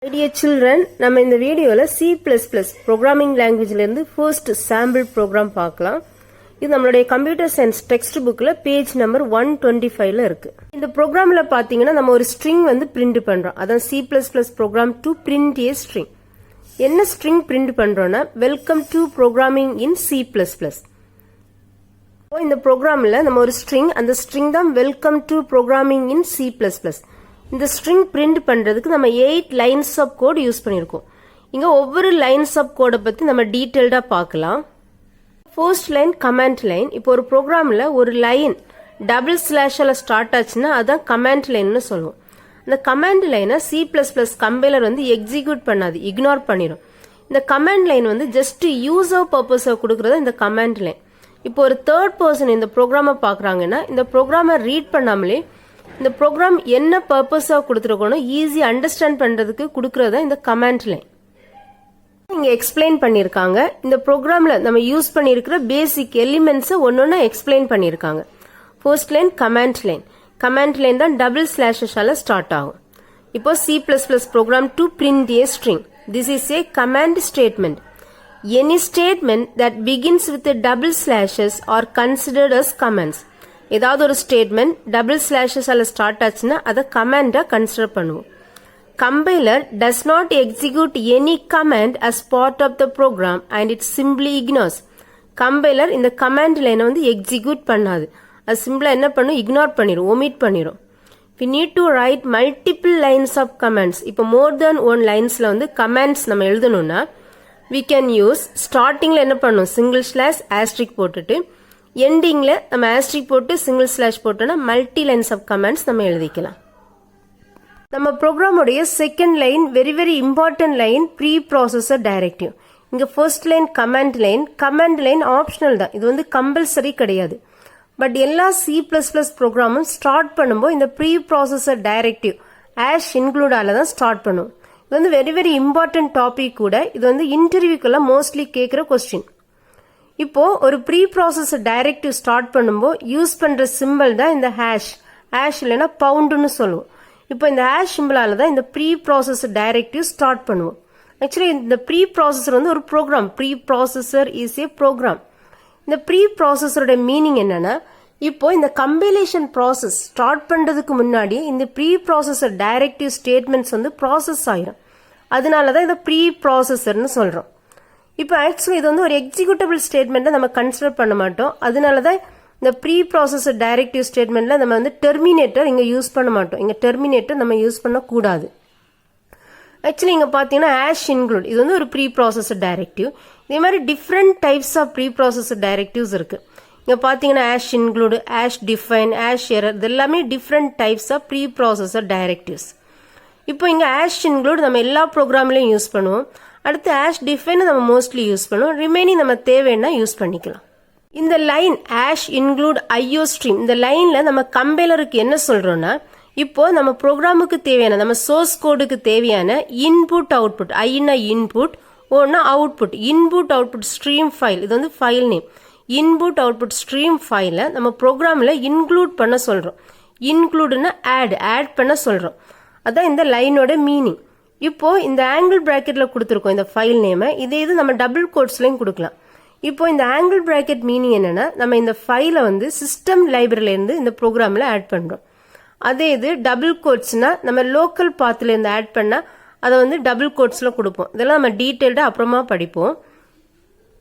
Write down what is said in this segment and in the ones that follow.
Dear children, நம்ம இந்த வீடியோல C++ programming languageல இருந்து first sample program பார்க்கலாம். இது நம்மளுடைய கம்ப்யூட்டர் சயின்ஸ் டெக்ஸ்ட் புக்ல பேஜ் நம்பர் 125ல இருக்கு. இந்த ப்ரோக்ராம்ல பாத்தீங்கன்னா நம்ம ஒரு ஸ்ட்ரிங் வந்து பிரிண்ட் பண்றோம். அதான் C++ program to print a string. என்ன ஸ்ட்ரிங் பிரிண்ட் பண்றோம்னா welcome to programming in C++. இந்த ப்ரோக்ராம்ல நம்ம ஒரு ஸ்ட்ரிங், அந்த ஸ்ட்ரிங் தான் welcome to programming in C++. இந்த ஸ்ட்ரிங் பிரிண்ட் பண்றதுக்கு நம்ம 8 லைன்ஸ் ஆஃப் கோட் யூஸ் பண்ணிருக்கோம். இங்க ஒவ்வொரு லைன்ஸ் ஆஃப் கோட பத்தி நம்ம டீடைல்டா பார்க்கலாம். First line command line. இப்போ ஒரு ப்ரோக்ராம்ல ஒரு லைன் டபுள் ஸ்லாஷ்ல ஸ்டார்ட் ஆச்சுன்னா அதான் கமாண்ட் லைன்னு சொல்லுவோம். அந்த கமாண்ட் லைனை C++ கம்பைலர் வந்து எக்ஸிக்யூட் பண்ணாது, இக்னோர் பண்ணிடும். இந்த கமாண்ட் லைன் வந்து ஜஸ்ட் யூசர் பர்பஸை கொடுக்கறது இந்த கமாண்ட் லைன். இப்போ ஒரு தேர்ட் பர்சன் இந்த ப்ரோக்ராமை பார்க்குறாங்கன்னா இந்த ப்ரோக்ராமை ரீட் பண்ணாமலே இந்த ப்ரோக்ராம் என்ன பர்பஸாக கொடுத்துருக்கணும் ஈஸி அண்டர்ஸ்டாண்ட் பண்ணுறதுக்கு கொடுக்கறத இந்த கமாண்ட் லைன். இங்கே எக்ஸ்பிளைன் பண்ணியிருக்காங்க. இந்த ப்ரோக்ராமில் நம்ம யூஸ் பண்ணியிருக்கிற பேசிக் எலிமெண்ட்ஸை ஒன்று எக்ஸ்பிளைன் பண்ணியிருக்காங்க. First line command line. Command line தான் டபுள் ஸ்லாஷஸால ஸ்டார்ட் ஆகும். இப்போ C++ program to print a string. This is a command statement. Any statement that begins with a double slashes are considered as commands. ஏதாவது ஒரு statement double ஸ்லாஷஸால start ஆச்சுன்னா அதை கமாண்டா கன்சிடர் பண்ணுவோம். Compiler does not execute any command as part of the program and it simply ignores. Compiler இந்த command லைனை வந்து எக்ஸிக்யூட் பண்ணாது, அது சிம்பிளா என்ன பண்ணும், இக்னோர் பண்ணிடும், ஒமிட் பண்ணிடும். We need to write multiple lines of commands. இப்போ more than one linesல வந்து கமாண்ட்ஸ் நம்ம எழுதணும்னா we can use ஸ்டார்டிங்ல என்ன பண்ணும், சிங்கிள் ஸ்லாஷ் ஆஸ்ட்ரிக் போட்டுட்டு எண்டிங்ல நம்ம ஆஸ்ட்ரிக் போட்டு சிங்கிள் ஸ்லாஷ் போட்டோம்னா மல்டி லைன்ஸ் ஆஃப் கமாண்ட்ஸ் நம்ம எழுதிக்கலாம். நம்ம ப்ரோக்ராமுடைய second line very very important line, preprocessor directive. இங்க first line command line. Command line optional தான், இது வந்து கம்பல்சரி கிடையாது. பட் எல்லா C++ ப்ரோக்ராமும் ஸ்டார்ட் பண்ணும்போது இந்த ப்ரீ ப்ராசஸர் டைரக்டிவ் ஆஷ் இன்க்ளூடால தான் ஸ்டார்ட் பண்ணுவோம். இது வந்து வெரி வெரி இம்பார்ட்டன்ட் டாபிக் கூட. இது வந்து இன்டர்வியூக்கெல்லாம் மோஸ்ட்லி கேட்குற கொஸ்டின். இப்போ ஒரு ப்ரீ ப்ராசஸர் டைரக்டிவ் ஸ்டார்ட் பண்ணும்போது யூஸ் பண்ற சிம்பிள் தான் இந்த ஹேஷ். ஹேஷ் இல்லைன்னா பவுண்டுன்னு சொல்லுவோம். இப்போ இந்த ஹேஷ் சிம்பிளால தான் இந்த ப்ரீ ப்ராசஸர் டைரக்டிவ் ஸ்டார்ட் பண்ணுவோம். ஆக்சுவலி இந்த ப்ரீ ப்ராசஸர் வந்து ஒரு program. Preprocessor is a program. இந்த ப்ரீ ப்ராசஸரோட மீனிங் என்னன்னா, இப்போ இந்த கம்பைலேஷன் ப்ராசஸ் ஸ்டார்ட் பண்றதுக்கு முன்னாடி இந்த ப்ரீ ப்ராசஸர் டைரக்டிவ் ஸ்டேட்மெண்ட்ஸ் வந்து ப்ராசஸ் ஆயிரும். அதனாலதான் இதை ப்ரீ ப்ராசஸர்னு சொல்றோம். இப்போ ஆக்சுவலி இது வந்து ஒரு எக்ஸிக்யூட்டபிள் ஸ்டேட்மெண்ட்டை நம்ம கன்சிடர் பண்ண மாட்டோம். அதனாலதான் இந்த ப்ரீ ப்ராசஸர் டைரக்டிவ் ஸ்டேட்மெண்ட்ல நம்ம வந்து டெர்மினேட்டர் இங்க யூஸ் பண்ண மாட்டோம். இங்க டெர்மினேட்டர் நம்ம யூஸ் பண்ண கூடாது. ஆக்சுவலி இங்க பாத்தீங்கன்னா ஆஷ் இன்க்ளூட், இது வந்து ஒரு ப்ரீ ப்ராசஸர் டைரக்டிவ். இதே மாதிரி different types of preprocessor directives இருக்கு. இங்க பாத்தீங்கன்னா hash include, hash define, hash error, இது எல்லாமே different types of preprocessor directives. இப்போ இங்க ஆஷ் இன்க்ளூட் நம்ம எல்லா ப்ரோக்ராம்லயும் யூஸ் பண்ணுவோம். அடுத்து ஆஷ் டிஃபைன் நம்ம மோஸ்ட்லி யூஸ் பண்ணுவோம். ரிமைனிங் நம்ம தேவைன்னா யூஸ் பண்ணிக்கலாம். இந்த line ash include IO stream, இந்த லைன்ல நம்ம கம்பைலருக்கு என்ன சொல்றோம்னா, இப்போ நம்ம ப்ரோக்ராமுக்கு தேவையான, நம்ம சோர்ஸ் கோடுக்கு தேவையான இன்புட் அவுட்புட், ஐனா இன்புட், ஓனா output, input output stream file, இது வந்து file name. Input output stream ஃபைலை நம்ம ப்ரோக்ராம்ல இன்க்ளூட் பண்ண சொல்றோம். இன்க்ளூடுன்னா ஆட் பண்ண சொல்றோம். அதான் இந்த லைனோட மீனிங். இப்போ இந்த ஆங்கிள் பிராக்கெட்ல கொடுத்துருக்கோம் இந்த ஃபைல் நேமை. இதே இது நம்ம டபுள் கோட்ஸ்லயும் கொடுக்கலாம். இப்போ இந்த ஆங்கிள் பிராக்கெட் மீனிங் என்னன்னா, நம்ம இந்த ஃபைலை வந்து சிஸ்டம் லைப்ரரியில இருந்து இந்த ப்ரோக்ராம்ல ஆட் பண்றோம். அதே இது டபுள் கோட்ஸ்னா நம்ம லோக்கல் பாத்துல இருந்து ஆட் பண்ணா அதை வந்து டபுள் கோட்ஸ்ல கொடுப்போம். இதெல்லாம் நம்ம டீடைல்டா அப்புறமா படிப்போம்.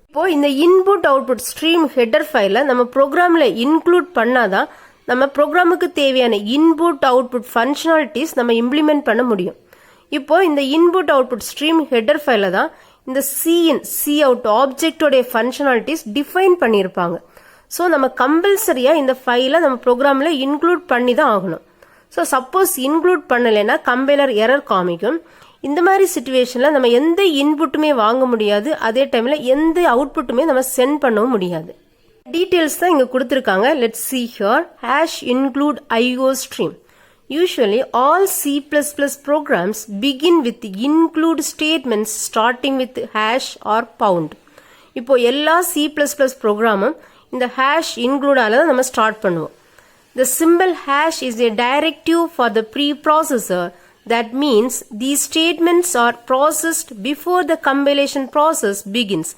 இப்போ இந்த இன்புட் அவுட்புட் ஸ்ட்ரீம் ஹெடர் ஃபைலை நம்ம ப்ரோக்ராம்ல இன்க்ளூட் பண்ணாதான் நம்ம ப்ரோக்ராமுக்கு தேவையான இன்புட் அவுட்புட் ஃபங்க்ஷனாலிட்டிஸ் நம்ம இம்ப்ளிமெண்ட் பண்ண முடியும். இப்போ இந்த இன்புட் அவுட்புட் ஸ்ட்ரீம் ஹெடர் ஃபைல தான் இந்த சி அவுட் ஆப்ஜெக்டோடைய ஃபங்க்ஷனாலிட்டிஸ் டிஃபைன் பண்ணியிருப்பாங்க. ஸோ நம்ம கம்பல்சரியா இந்த ஃபைலை நம்ம ப்ரோக்ராம்ல இன்க்ளூட் பண்ணி தான் ஆகணும். ஸோ சப்போஸ் இன்க்ளூட் பண்ணலைன்னா கம்பைலர் எரர் காமிக்கும். இந்த மாதிரி சிச்சுவேஷன்ல நம்ம எந்த இன்புட்டுமே வாங்க முடியாது, அதே டைம்ல எந்த அவுட்புட்டுமே நம்ம சென்ட் பண்ணவும் முடியாது. டீடைல்ஸ் தான் இங்க கொடுத்திருக்காங்க. Let's see here. hash include IO stream. Usually all C++ programs begin with include statements starting with hash or pound. இப்போ எல்லா C++ ப்ரோக்ராமும் இந்த hash include ஆல நம்ம ஸ்டார்ட் பண்ணுவோம். The symbol hash is a directive for the preprocessor That means these statements are processed before the compilation process begins.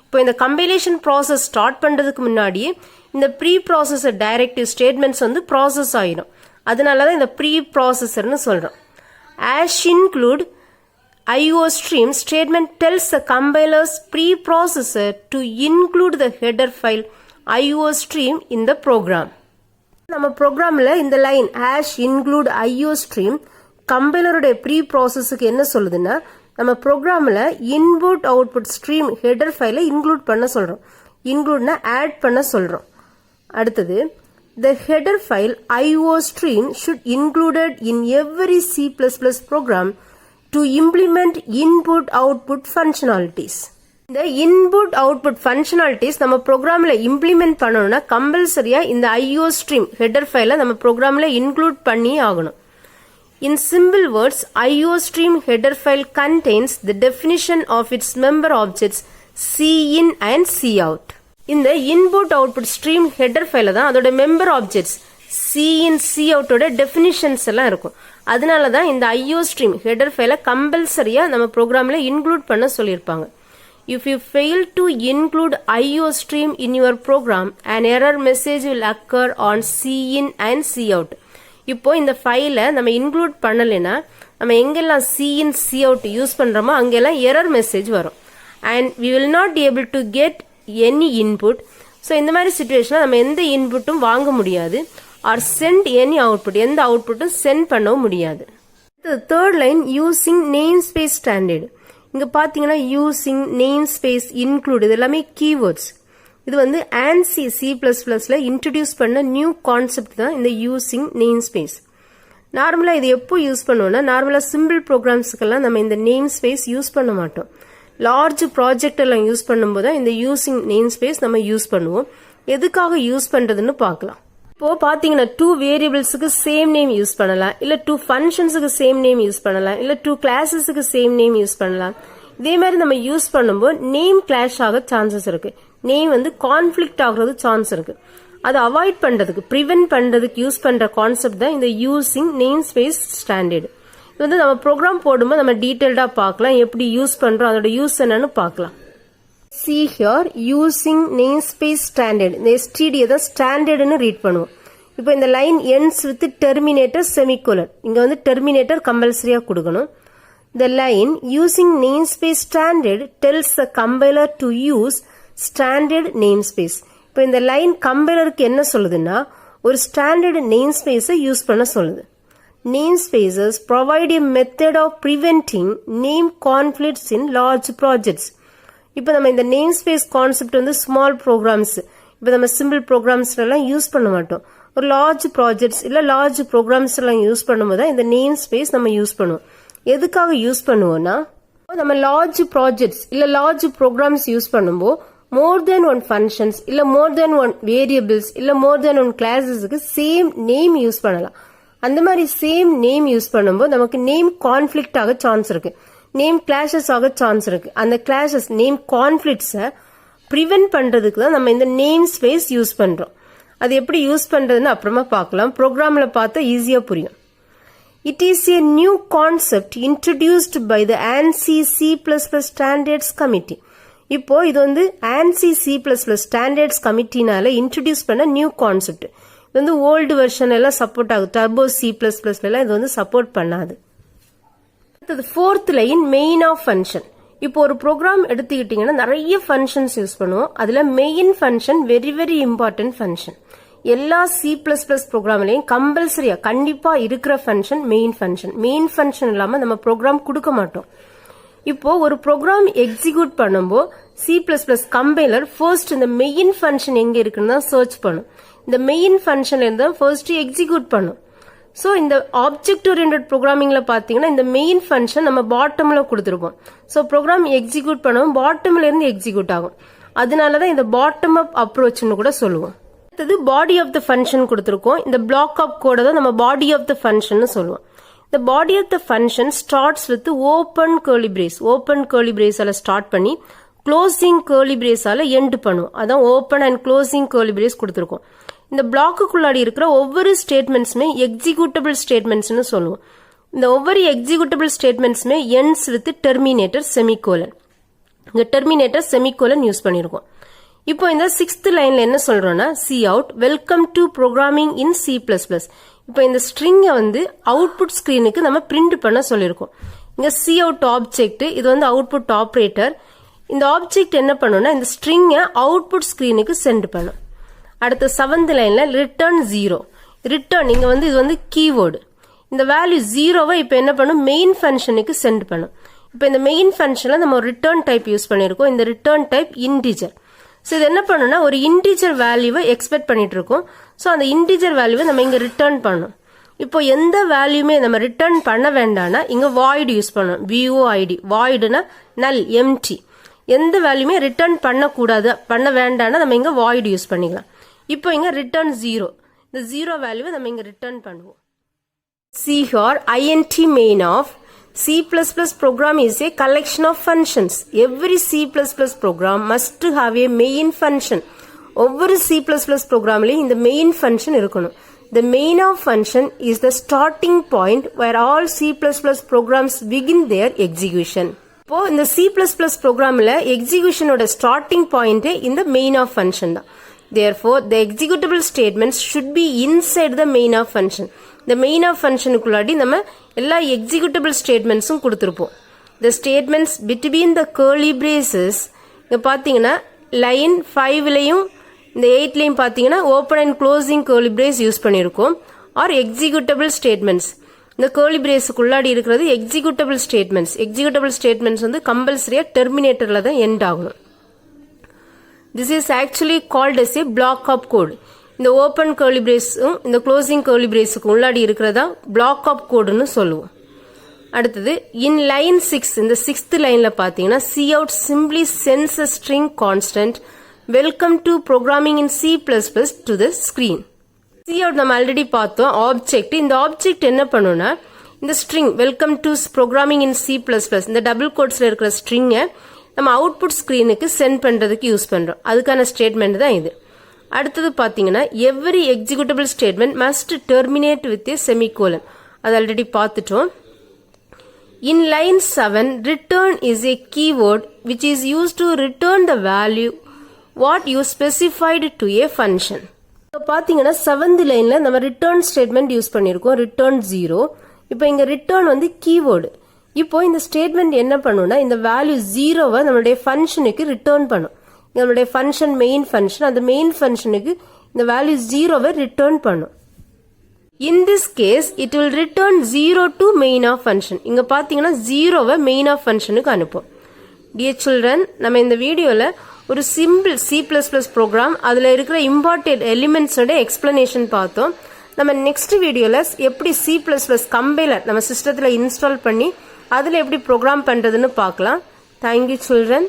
இப்போ இந்த compilation process start பண்றதுக்கு முன்னாடியே இந்த pre-processor directive statements வந்து process ஆயிடும். அதனால தான் இந்த pre-processorனு சொல்றோம். As include IO stream statement tells the compiler's preprocessor to include the header file IO stream in the program. நம்ம ப்ரோக்ராம்ல இந்த லைன் #include IO stream கம்பைலருடைய ப்ரீ ப்ராசஸுக்கு என்ன சொல்லுதுன்னா நம்ம ப்ரோக்ராம்ல இன்புட் அவுட்புட் ஸ்ட்ரீம் ஹெடர் ஃபைலை இன்க்ளூட் பண்ண சொல்றோம். இன்க்ளூட்னா ஆட் பண்ண சொல்றோம். அடுத்தது the header file IO stream should included in every C++ program to implement input output functionalities. இந்த input output functionalities நம்ம ப்ரோக்ராம்ல இம்ப்ளிமெண்ட் பண்ணணும்னா கம்பல்சரியா இந்த IO stream ஹெடர் ஃபைலை நம்ம ப்ரோக்ராம்ல இன்க்ளூட் பண்ணி ஆகணும். In simple words, IO stream header file contains the definition of its member objects Cin and Cout. இந்த input output stream header file தான் அதோட member objects Cin Cout ஓட definitions எல்லாம் இருக்கும். அதனால தான் இந்த IO stream header file கம்பல்சரியா நம்ம ப்ரோக்ராம்ல இன்க்ளூட் பண்ண சொல்லியிருப்பாங்க. If you fail to include IO stream in your program, an error message will occur on Cin and Cout. இப்போ இந்த ஃபைலை நம்ம இன்க்ளூட் பண்ணலைன்னா நம்ம எங்கெல்லாம் Cin Cout யூஸ் பண்றோமோ அங்கெல்லாம் எரர் மெசேஜ் வரும். And we will not be able to get any input. So இந்த மாதிரி சிச்சுவேஷனில் நம்ம எந்த இன்புட்டும் வாங்க முடியாது. ஆர் சென்ட் எனி அவுட்புட் எந்த அவுட்புட்டும் சென்ட் பண்ணவும் முடியாது. Third line using name space standard. இங்க பாத்தீங்கன்னா யூசிங் நேம் ஸ்பேஸ் இன்க்ளூட் இது எல்லாமே கீவேர்ட்ஸ். இது வந்து ANSI C++ல இன்ட்ரடியூஸ் பண்ண நியூ கான்செப்ட் தான் இந்த யூசிங் நேம் ஸ்பேஸ். நார்மலா இது எப்போ யூஸ் பண்ணுவோம்னா நார்மலா சிம்பிள் ப்ரோக்ராம்ஸ்க்கெல்லாம் நம்ம இந்த நேம் ஸ்பேஸ் யூஸ் பண்ண மாட்டோம். லார்ஜ் ப்ராஜெக்ட் எல்லாம் யூஸ் பண்ணும்போது இந்த யூசிங் நேம் ஸ்பேஸ் நம்ம யூஸ் பண்ணுவோம். எதுக்காக யூஸ் பண்றதுன்னு பார்க்கலாம். இப்போ பாத்தீங்கன்னா 2 வேரியபிள்ஸுக்கு சேம் நேம் யூஸ் பண்ணலாம், இல்ல 2 ஃபங்க்ஷன்ஸுக்கு சேம் நேம் யூஸ் பண்ணலாம், இல்ல 2 கிளாஸஸுக்கு சேம் நேம் யூஸ் பண்ணலாம். இதே மாதிரி நம்ம யூஸ் பண்ணும்போது நேம் கிளாஷ் ஆக சான்சஸ் இருக்கு. நேம் வந்து கான்ஃபிளிக்ட் ஆகுறது சான்ஸ் இருக்கு. அதை அவாய்ட் பண்றதுக்கு ப்ரிவென்ட் பண்றதுக்கு யூஸ் பண்ற கான்செப்ட் தான் இந்த யூசிங் நேம் ஸ்பேஸ் ஸ்டாண்டர்ட். இது வந்து நம்ம ப்ரோக்ராம் போடும்போது நம்ம டீடைல்டா பார்க்கலாம், எப்படி யூஸ் பண்றோம் அதோட யூஸ் என்னன்னு பார்க்கலாம். See here using namespace standard. இந்த std தான் ஸ்டாண்டர்ட்னு ரீட் பண்ணுவோம். இப்போ இந்த line ends with terminator semicolon. இங்க வந்து terminator கம்பல்சரியா கொடுக்கணும். The line using namespace standard tells the compiler to use standard namespace. இப்போ இந்த லைன் கம்பைலருக்கு என்ன சொல்லுதுன்னா ஒரு ஸ்டாண்டர்ட் namespace யூஸ் பண்ண சொல்லுது. Namespaces provide a method of preventing name conflicts in large projects. இப்போ நம்ம இந்த நேம் ஸ்பேஸ் கான்செப்ட் வந்து ஸ்மால் ப்ரோக்ராம்ஸ், இப்போ நம்ம சிம்பிள் ப்ரோக்ராம்ஸ் எல்லாம் யூஸ் பண்ண மாட்டோம். ஒரு லார்ஜ் ப்ராஜெக்ட்ஸ் இல்ல லார்ஜ் ப்ரோக்ராம்ஸ் எல்லாம் யூஸ் பண்ணும்போது இந்த நேம் ஸ்பேஸ் நம்ம யூஸ் பண்ணுவோம். எதுக்காக யூஸ் பண்ணுவோம்னா நம்ம லார்ஜ் ப்ராஜெக்ட்ஸ் இல்ல லார்ஜ் ப்ரோக்ராம்ஸ் யூஸ் பண்ணும்போது மோர் தென் ஒன் ஃபங்க்ஷன்ஸ் இல்ல மோர் தென் ஒன் வேரியபிள்ஸ் இல்ல மோர் தென் ஒன் கிளாஸஸ்க்கு சேம் நேம் யூஸ் பண்ணலாம். அந்த மாதிரி சேம் நேம் யூஸ் பண்ணும்போது நமக்கு நேம் கான்ஃபிளிக்ட் ஆக சான்ஸ் இருக்கு, நேம் கிளாஷஸ் ஆக சான்ஸ் இருக்கு. அந்த கிளாஷஸ் நேம் கான்ஃபிளிக்ட்ஸை ப்ரிவென்ட் பண்றதுக்கு தான் நம்ம இந்த நேம் ஸ்பேஸ் யூஸ் பண்றோம். அது எப்படி யூஸ் பண்றதுன்னு அப்புறமா பார்க்கலாம். ப்ரோக்ராம்ல பார்த்தா ஈஸியா புரியும். It is a new concept introduced by the ANSI C++ Standards Committee. இப்போ இது வந்து ANSI C++ Standards Committeeனால இன்ட்ரோடியூஸ் பண்ண நியூ கான்செப்ட். இது வந்து ஓல்டு வெர்ஷன் எல்லாம் சப்போர்ட் ஆகுது, டர்போ C++ எல்லாம் இது வந்து சப்போர்ட் பண்ணாது. Fourth line main of function. இப்போ ஒரு ப்ரோக்ராம் எடுத்துக்கிட்டீங்கன்னா நிறைய ஃபங்க்ஷன்ஸ் யூஸ் பண்ணுவோம். அதுல main function very very important function. எல்லா C++ ப்ரோக்ராம்லயும் கம்பல்சரியா கண்டிப்பா இருக்கிற function main function. Main function இல்லாம நம்ம ப்ரோக்ராம் கொடுக்க மாட்டோம். இப்போ ஒரு ப்ரோக்ராம் எக்ஸிக்யூட் பண்ணும்போது C++ கம்பைலர் ஃபர்ஸ்ட் இந்த மெயின் ஃபங்க்ஷன் எங்க இருக்குன்னு தான் சர்ச் பண்ணும். இந்த மெயின் ஃபங்க்ஷன்ல இருந்து ஃபர்ஸ்ட் எக்ஸிக்யூட் பண்ணும். சோ இந்த ஆப்ஜெக்ட் ஓரியன்டட் ப்ரோக்ராமிங்ல பாத்தீங்கன்னா இந்த மெயின் ஃபங்க்ஷன் நம்ம பாட்டம்ல கொடுத்திருப்போம். சோ ப்ரோக்ராம் எக்ஸிக்யூட் பண்ணுவோம் பாட்டம்ல இருந்து எக்ஸிக்யூட் ஆகும். அதனாலதான் இந்த பாட்டம் அப் அப்ரோச்னு கூட சொல்லுவோம். அடுத்தது பாடி ஆஃப் த ஃபங்க்ஷன் கொடுத்திருக்கோம். இந்த பிளாக் ஆஃப் கோட தான் நம்ம பாடி ஆஃப் த ஃபங்க்ஷன் சொல்லுவோம். இந்த body of the function starts with open curly brace. Open curly பிரேஸால ஸ்டார்ட் பண்ணி க்ளோசிங் கர்லி பிரேஸால எண்ட் பண்ணுவோம். அதான் open and closing curly brace கொடுத்திருக்கோம். இந்த பிளாக்குள்ளாடி இருக்கிற ஒவ்வொரு ஸ்டேட்மெண்ட்ஸுமே எக்ஸிக்யூட்டபிள் ஸ்டேட்மெண்ட்ஸ்னு சொல்லுவோம். இந்த ஒவ்வொரு எக்ஸிக்யூட்டபிள் ஸ்டேட்மெண்ட்ஸுமே ends with terminator semicolon. இங்க terminator semicolon யூஸ் பண்ணிருக்கோம். இப்போ இந்த 6th லைன்ல என்ன சொல்றோம்னா cout welcome to programming in C++. இப்போ இந்த ஸ்ட்ரிங்கை வந்து அவுட்புட் ஸ்கிரீனுக்கு நம்ம பிரிண்ட் பண்ண சொல்லியிருக்கோம். இங்க cout ஆப்ஜெக்ட், இது வந்து அவுட்புட் ஆபரேட்டர். இந்த ஆப்ஜெக்ட் என்ன பண்ணும்னா இந்த ஸ்ட்ரிங்கை அவுட்புட் ஸ்கிரீனுக்கு சென்ட் பண்ணும். அடுத்த 7th லைன்ல ரிட்டர்ன் 0. ரிட்டர்ன் இங்க வந்து இது வந்து கீவேர்டு. இந்த வேல்யூ 0வை இப்போ என்ன பண்ணும் மெயின் ஃபங்க்ஷனுக்கு சென்ட் பண்ணும். இப்போ இந்த மெயின் ஃபங்க்ஷன்ல நம்ம ஒரு ரிட்டர்ன் டைப் யூஸ் பண்ணியிருக்கோம். இந்த ரிட்டர்ன் டைப் இன்டிஜர். ஸோ இது என்ன பண்ணுன்னா ஒரு இன்டிஜர் வேல்யூவை எக்ஸ்பெக்ட் பண்ணிட்டு இருக்கோம். ஸோ அந்த இன்டிஜர் வேல்யூவை நம்ம இங்க ரிட்டர்ன் பண்ணணும். இப்போ எந்த வேல்யூமே நம்ம ரிட்டர்ன் பண்ண வேண்டாம்னா இங்க void யூஸ் பண்ணணும். void voidனா null empty. எந்த வேல்யூமே ரிட்டர்ன் பண்ண வேண்டாம்னா நம்ம இங்க void யூஸ் பண்ணிக்கலாம். இப்போ இங்க ரிட்டர்ன் 0. இந்த 0 வேல்யூவை நம்ம இங்க ரிட்டர்ன் பண்ணுவோம். See here, int main of C++ program is a collection of functions. Every C++ program must have a main function. ஒவ்வொரு C++ programலையும் இந்த main function இருக்கணும். The main of function is the starting point where all C++ programs begin their execution. இப்போ இந்த C++ programல executionோட starting point இந்த main of function தான். Therefore, the executable statements should be inside the main of function. The main of functionக்குள்ளாடி நம்ம எல்லா executable statementsம் கொடுத்திருப்போம். The statements between the curly braces இங்க பாத்தீங்கன்னா line 5லையும் இந்த 8லையும் பாத்தீங்கன்னா open and closing curly brace use பண்ணியிருக்கோம். or executable statements. இந்த curly braceக்குள்ளாடி இருக்கிறது executable statements. Executable statements வந்து கம்பல்சரியா terminatorல தான் end ஆகணும். This is actually called as a block of code. இந்த open curly brace இந்த closing curly braceக்கு உள்ளாடி இருக்கிறதா block of codeன்னு சொல்லுவோம். அடுத்தது in line 6 இந்த 6th லைன்ல பாத்தீங்கன்னா cout simply sends a string constant welcome to programming in C++ to the screen. cout நம்ம ஆல்ரெடி பார்த்தோம் ஆப்ஜெக்ட். இந்த ஆப்ஜெக்ட் என்ன பண்ணும்னா இந்த string welcome to programming in C++ இந்த டபுள் கோட்ஸ்ல இருக்கிற ஸ்ட்ரிங்கை நம்ம அவுட்புட் ஸ்கிரீனுக்கு சென்ட் பண்றதுக்கு யூஸ் பண்றோம். அதுக்கான ஸ்டேட்மெண்ட் தான் இது. அடுத்தது பாத்தீங்கன்னா every executable statement must terminate with A semicolon. அது ஆல்ரெடி பார்த்துட்டோம். In line 7 return is a keyword which is use to return the value what you specified to A function. இப்போ பாத்தீங்கன்னா 7th லைன்ல நம்ம ரிட்டர்ன் ஸ்டேட்மெண்ட் யூஸ் பண்ணியிருக்கோம். Return 0. இப்போ இங்க return வந்து கீவேர்டு. இப்போ இந்த ஸ்டேட்மெண்ட் என்ன பண்ணும்னா இந்த வேல்யூ 0வை நம்மளுடைய ஃபங்க்ஷனுக்கு ரிட்டர்ன் பண்ணும். நம்மளுடைய ஃபங்க்ஷன் மெயின் ஃபங்க்ஷன், அந்த மெயின் ஃபங்க்ஷனுக்கு இந்த வேல்யூ 0வை ரிட்டர்ன் பண்ணும். In this case it will return 0 to main of function. இங்க பாத்தீங்கன்னா 0வை மெயின் ஆஃப் ஃபங்க்ஷனுக்கு அனுப்பும். டியர் சில்ட்ரன், நம்ம இந்த வீடியோல ஒரு சிம்பிள் C++ ப்ரோக்ராம் அதுல இருக்கிற இம்பார்ட்டன்ட் எலிமெண்ட்ஸோட எக்ஸ்பிளனேஷன் பார்த்தோம். நம்ம நெக்ஸ்ட் வீடியோல எப்படி C++ கம்பைலர் நம்ம சிஸ்டத்துல இன்ஸ்டால் பண்ணி அதுல எப்படி ப்ரோக்ராம் பண்றதுன்னு பார்க்கலாம். Thank you children.